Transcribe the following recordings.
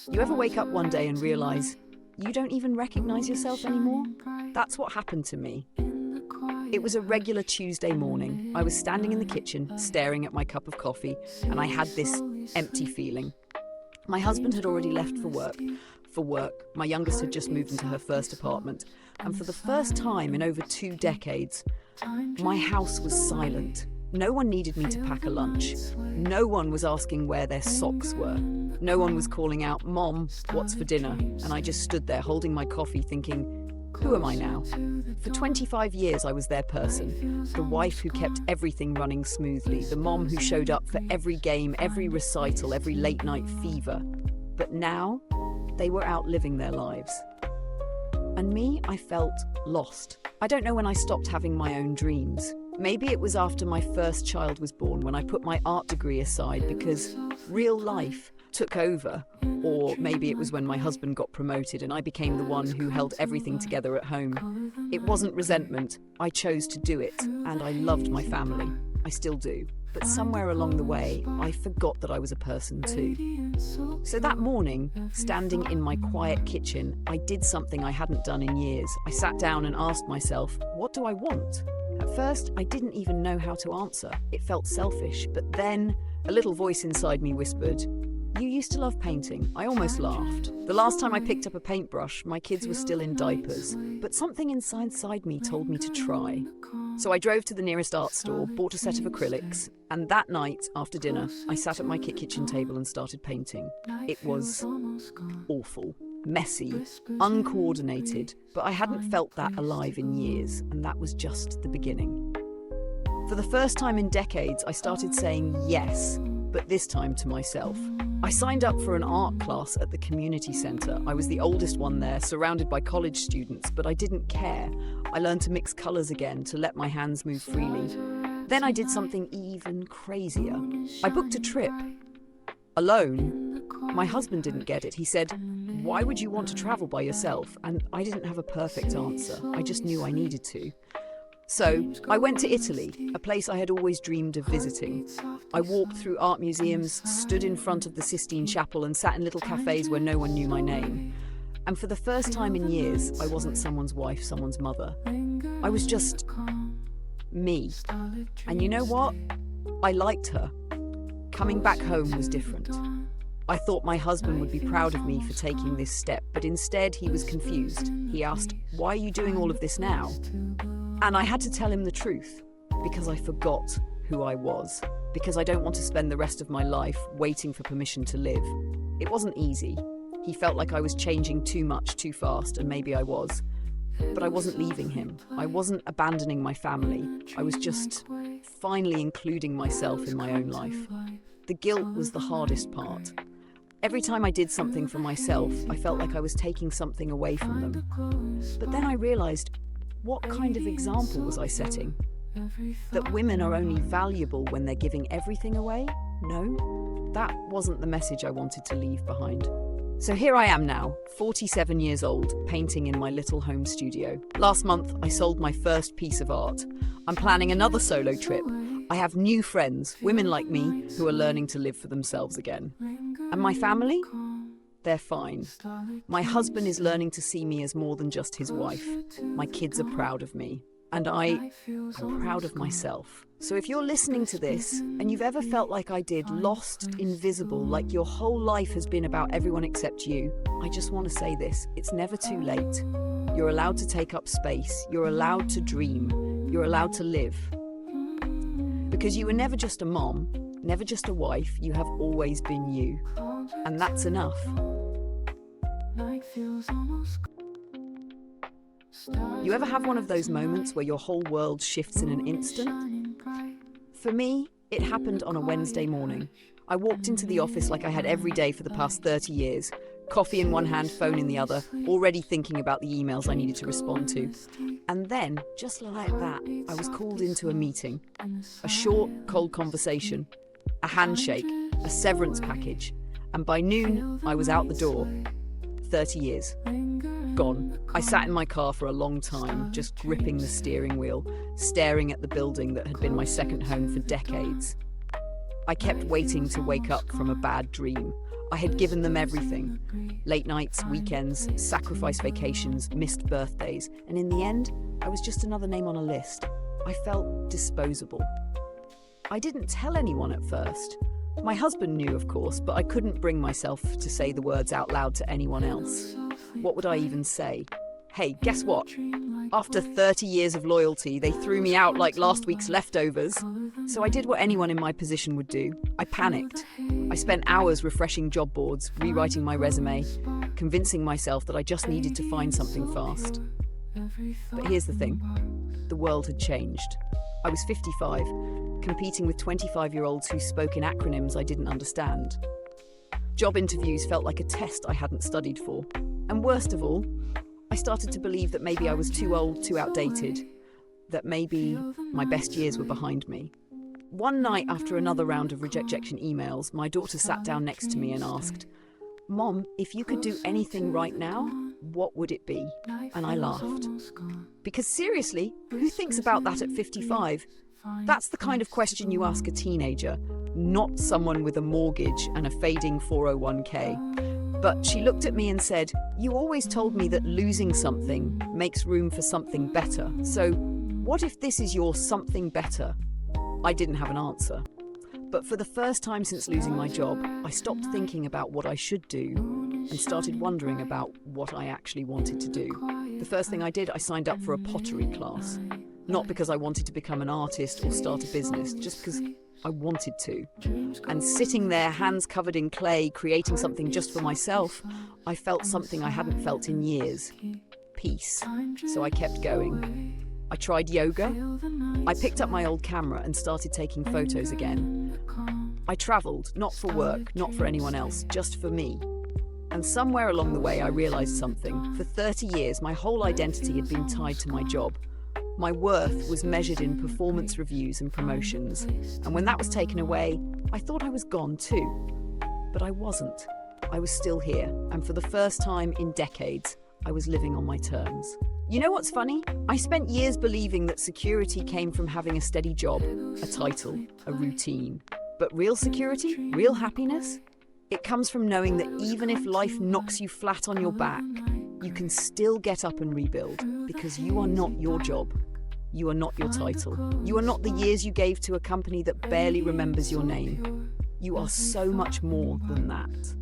You ever wake up one day and realize you don't even recognize yourself anymore? That's what happened to me. It was a regular Tuesday morning. I was standing in the kitchen, staring at my cup of coffee, and I had this empty feeling. My husband had already left for work. My youngest had just moved into her first apartment, and for the first time in over 2 decades, my house was silent. No one needed me to pack a lunch. No one was asking where their socks were. No one was calling out, "Mom, what's for dinner?" And I just stood there holding my coffee thinking, who am I now? For 25 years I was their person. The wife who kept everything running smoothly. The mom who showed up for every game, every recital, every late night fever. But now, they were out living their lives. And me, I felt lost. I don't know when I stopped having my own dreams. Maybe it was after my first child was born, when I put my art degree aside because real life took over. Or maybe it was when my husband got promoted and I became the one who held everything together at home. It wasn't resentment. I chose to do it, and I loved my family. I still do. But somewhere along the way, I forgot that I was a person too. So that morning, standing in my quiet kitchen, I did something I hadn't done in years. I sat down and asked myself, what do I want? At first, I didn't even know how to answer. It felt selfish, but then a little voice inside me whispered, "You used to love painting." I almost laughed. The last time I picked up a paintbrush, my kids were still in diapers, but something inside me told me to try. So I drove to the nearest art store, bought a set of acrylics, and that night, after dinner, I sat at my kitchen table and started painting. It was awful, messy, uncoordinated, but I hadn't felt that alive in years, and that was just the beginning. For the first time in decades, I started saying yes, but this time to myself. I signed up for an art class at the community centre. I was the oldest one there, surrounded by college students, but I didn't care. I learned to mix colours again, to let my hands move freely. Then I did something even crazier. I booked a trip. Alone. My husband didn't get it. He said, "Why would you want to travel by yourself?" And I didn't have a perfect answer. I just knew I needed to. So I went to Italy, a place I had always dreamed of visiting. I walked through art museums, stood in front of the Sistine Chapel, and sat in little cafes where no one knew my name. And for the first time in years, I wasn't someone's wife, someone's mother. I was just me. And you know what? I liked her. Coming back home was different. I thought my husband would be proud of me for taking this step, but instead he was confused. He asked, "Why are you doing all of this now?" And I had to tell him the truth, because I forgot who I was, because I don't want to spend the rest of my life waiting for permission to live. It wasn't easy. He felt like I was changing too much, too fast, and maybe I was. But I wasn't leaving him. I wasn't abandoning my family. I was just finally including myself in my own life. The guilt was the hardest part. Every time I did something for myself, I felt like I was taking something away from them. But then I realised, what kind of example was I setting? That women are only valuable when they're giving everything away? No, that wasn't the message I wanted to leave behind. So here I am now, 47 years old, painting in my little home studio. Last month, I sold my first piece of art. I'm planning another solo trip. I have new friends, women like me, who are learning to live for themselves again. And my family? They're fine. My husband is learning to see me as more than just his wife. My kids are proud of me. And I'm proud of myself. So if you're listening to this, and you've ever felt like I did, lost, invisible, like your whole life has been about everyone except you, I just want to say this, it's never too late. You're allowed to take up space. You're allowed to dream. You're allowed to live. Because you were never just a mom, never just a wife, you have always been you. And that's enough. You ever have one of those moments where your whole world shifts in an instant? For me, it happened on a Wednesday morning. I walked into the office like I had every day for the past 30 years, coffee in one hand, phone in the other, already thinking about the emails I needed to respond to. And then, just like that, I was called into a meeting. A short, cold conversation, a handshake, a severance package. And by noon, I was out the door. 30 years. Gone. I sat in my car for a long time, just gripping the steering wheel, staring at the building that had been my second home for decades. I kept waiting to wake up from a bad dream. I had given them everything. Late nights, weekends, sacrifice vacations, missed birthdays, and in the end, I was just another name on a list. I felt disposable. I didn't tell anyone at first. My husband knew, of course, but I couldn't bring myself to say the words out loud to anyone else. What would I even say? Hey, guess what? After 30 years of loyalty, they threw me out like last week's leftovers. So I did what anyone in my position would do. I panicked. I spent hours refreshing job boards, rewriting my resume, convincing myself that I just needed to find something fast. But here's the thing. The world had changed. I was 55, competing with 25-year-olds who spoke in acronyms I didn't understand. Job interviews felt like a test I hadn't studied for. And worst of all, I started to believe that maybe I was too old, too outdated, that maybe my best years were behind me. One night after another round of rejection emails, my daughter sat down next to me and asked, "Mom, if you could do anything right now, what would it be?" And I laughed. Because seriously, who thinks about that at 55? That's the kind of question you ask a teenager, not someone with a mortgage and a fading 401k. But she looked at me and said, "You always told me that losing something makes room for something better. So what if this is your something better?" I didn't have an answer. But for the first time since losing my job, I stopped thinking about what I should do and started wondering about what I actually wanted to do. The first thing I did, I signed up for a pottery class. Not because I wanted to become an artist or start a business, just because I wanted to. And sitting there, hands covered in clay, creating something just for myself, I felt something I hadn't felt in years. Peace. So I kept going. I tried yoga. I picked up my old camera and started taking photos again. I travelled, not for work, not for anyone else, just for me. And somewhere along the way I realised something. For 30 years, my whole identity had been tied to my job. My worth was measured in performance reviews and promotions. And when that was taken away, I thought I was gone too. But I wasn't. I was still here. And for the first time in decades, I was living on my terms. You know what's funny? I spent years believing that security came from having a steady job, a title, a routine. But real security, real happiness, it comes from knowing that even if life knocks you flat on your back, you can still get up and rebuild, because you are not your job. You are not your title. You are not the years you gave to a company that barely remembers your name. You are so much more than that.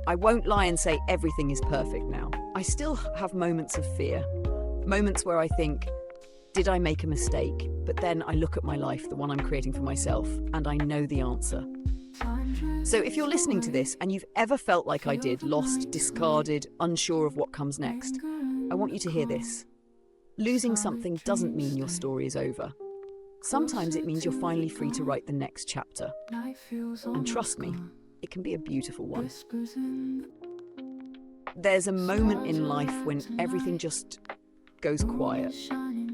I won't lie and say everything is perfect now. I still have moments of fear. Moments where I think, did I make a mistake? But then I look at my life, the one I'm creating for myself, and I know the answer. So if you're listening to this and you've ever felt like I did, lost, discarded, unsure of what comes next, I want you to hear this. Losing something doesn't mean your story is over. Sometimes it means you're finally free to write the next chapter. And trust me, it can be a beautiful one. There's a moment in life when everything just goes quiet.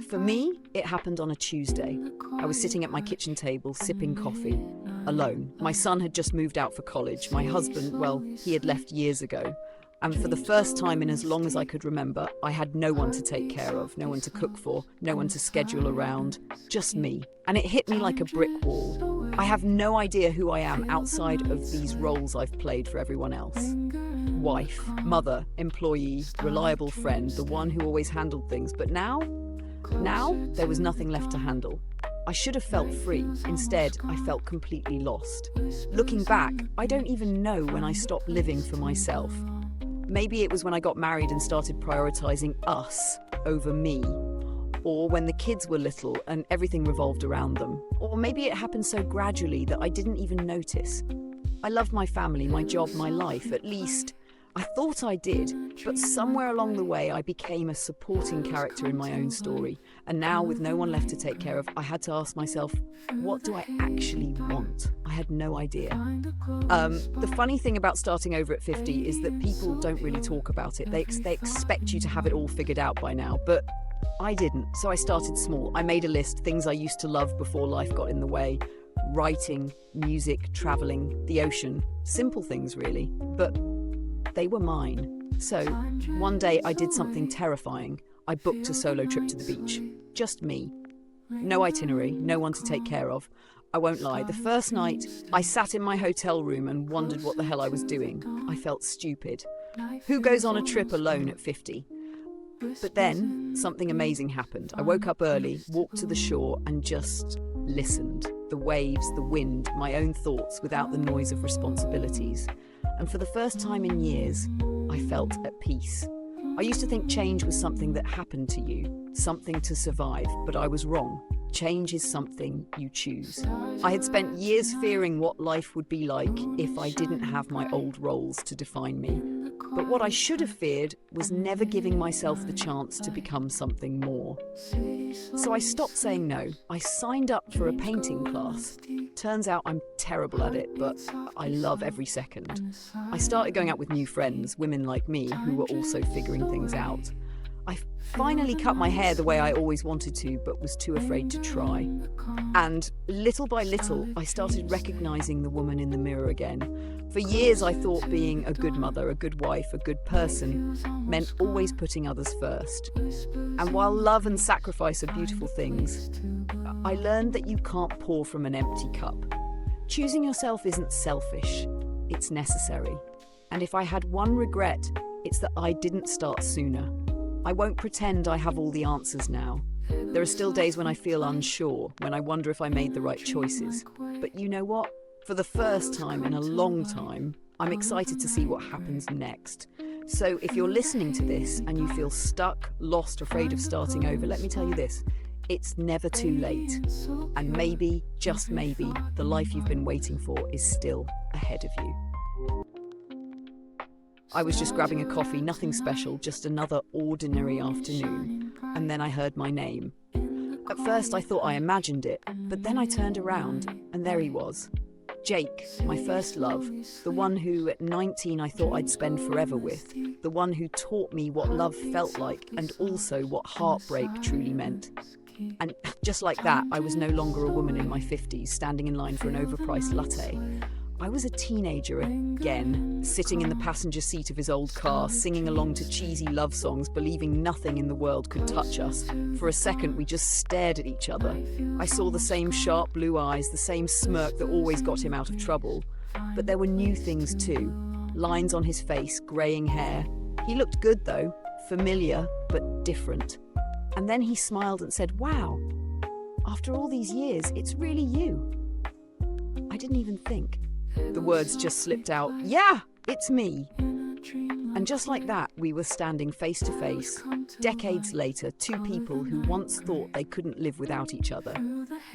For me, it happened on a Tuesday. I was sitting at my kitchen table, sipping coffee, alone. My son had just moved out for college. My husband, well, he had left years ago. And for the first time in as long as I could remember, I had no one to take care of, no one to cook for, no one to schedule around, just me. And it hit me like a brick wall. I have no idea who I am outside of these roles I've played for everyone else. Wife, mother, employee, reliable friend, the one who always handled things. But now there was nothing left to handle. I should have felt free. Instead, I felt completely lost. Looking back, I don't even know when I stopped living for myself. Maybe it was when I got married and started prioritizing us over me. Or when the kids were little and everything revolved around them. Or maybe it happened so gradually that I didn't even notice. I loved my family, my job, my life, at least I thought I did, but somewhere along the way I became a supporting character in my own story. And now, with no one left to take care of, I had to ask myself, what do I actually want? I had no idea. The funny thing about starting over at 50 is that people don't really talk about it. They expect you to have it all figured out by now, but I didn't. So I started small. I made a list, things I used to love before life got in the way. Writing, music, traveling, the ocean. Simple things, really. But they were mine. So one day I did something terrifying. I booked a solo trip to the beach. Just me. No itinerary, no one to take care of. I won't lie, the first night, I sat in my hotel room and wondered what the hell I was doing. I felt stupid. Who goes on a trip alone at 50? But then, something amazing happened. I woke up early, walked to the shore, and just listened. The waves, the wind, my own thoughts without the noise of responsibilities. And for the first time in years, I felt at peace. I used to think change was something that happened to you, something to survive, but I was wrong. Change is something you choose. I had spent years fearing what life would be like if I didn't have my old roles to define me. But what I should have feared was never giving myself the chance to become something more. So I stopped saying no. I signed up for a painting class. Turns out I'm terrible at it, but I love every second. I started going out with new friends, women like me, who were also figuring things out. I finally cut my hair the way I always wanted to, but was too afraid to try. And little by little, I started recognizing the woman in the mirror again. For years, I thought being a good mother, a good wife, a good person meant always putting others first. And while love and sacrifice are beautiful things, I learned that you can't pour from an empty cup. Choosing yourself isn't selfish, it's necessary. And if I had one regret, it's that I didn't start sooner. I won't pretend I have all the answers now. There are still days when I feel unsure, when I wonder if I made the right choices. But you know what? For the first time in a long time, I'm excited to see what happens next. So if you're listening to this and you feel stuck, lost, afraid of starting over, let me tell you this. It's never too late. And maybe, just maybe, the life you've been waiting for is still ahead of you. I was just grabbing a coffee, nothing special, just another ordinary afternoon. And then I heard my name. At first I thought I imagined it, but then I turned around and there he was. Jake, my first love, the one who at 19 I thought I'd spend forever with, the one who taught me what love felt like and also what heartbreak truly meant. And just like that, I was no longer a woman in my 50s, standing in line for an overpriced latte. I was a teenager again, sitting in the passenger seat of his old car, singing along to cheesy love songs, believing nothing in the world could touch us. For a second, we just stared at each other. I saw the same sharp blue eyes, the same smirk that always got him out of trouble. But there were new things too. Lines on his face, greying hair. He looked good though, familiar, but different. And then he smiled and said, "Wow, after all these years, it's really you." I didn't even think. The words just slipped out, "Yeah, it's me." And just like that, we were standing face to face. Decades later, two people who once thought they couldn't live without each other.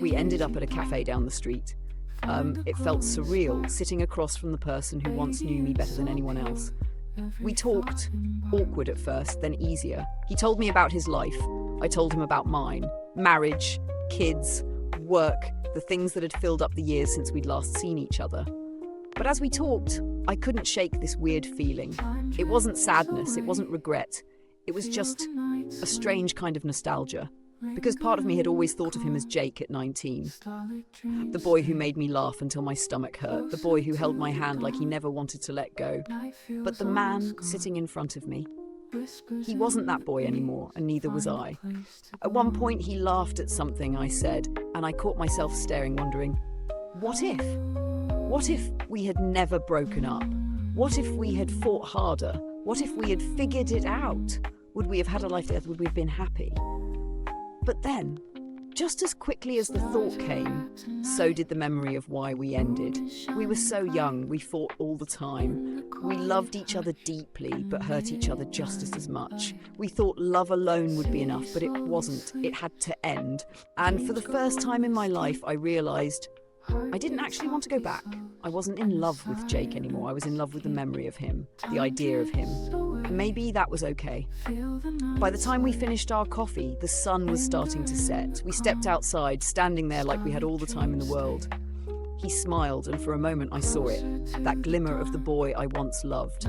We ended up at a cafe down the street. It felt surreal, sitting across from the person who once knew me better than anyone else. We talked, awkward at first, then easier. He told me about his life. I told him about mine. Marriage, kids, work, the things that had filled up the years since we'd last seen each other. But as we talked, I couldn't shake this weird feeling. It wasn't sadness, it wasn't regret. It was just a strange kind of nostalgia. Because part of me had always thought of him as Jake at 19. The boy who made me laugh until my stomach hurt. The boy who held my hand like he never wanted to let go. But the man sitting in front of me, he wasn't that boy anymore, and neither was I. At one point he laughed at something I said, and I caught myself staring, wondering, what if? What if we had never broken up? What if we had fought harder? What if we had figured it out? Would we have had a life together? Would we have been happy? But then, just as quickly as the thought came, so did the memory of why we ended. We were so young, we fought all the time. We loved each other deeply, but hurt each other just as much. We thought love alone would be enough, but it wasn't. It had to end. And for the first time in my life, I realised I didn't actually want to go back. I wasn't in love with Jake anymore. I was in love with the memory of him, the idea of him. And maybe that was okay. By the time we finished our coffee, the sun was starting to set. We stepped outside, standing there like we had all the time in the world. He smiled, and for a moment I saw it, that glimmer of the boy I once loved.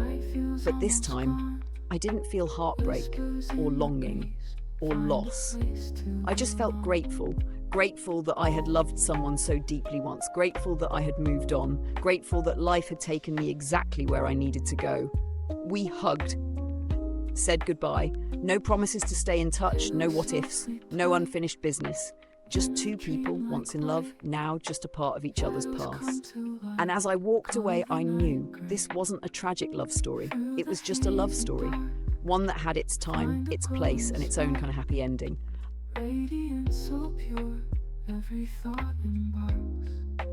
But this time, I didn't feel heartbreak, or longing, or loss. I just felt grateful. Grateful that I had loved someone so deeply once, grateful that I had moved on, grateful that life had taken me exactly where I needed to go. We hugged, said goodbye, no promises to stay in touch, no what-ifs, no unfinished business, Just two people, once in love, now just a part of each other's past. And as I walked away, I knew this wasn't a tragic love story. It was just a love story. One that had its time, its place, and its own kind of happy ending. Radiant, so pure, every thought embarks.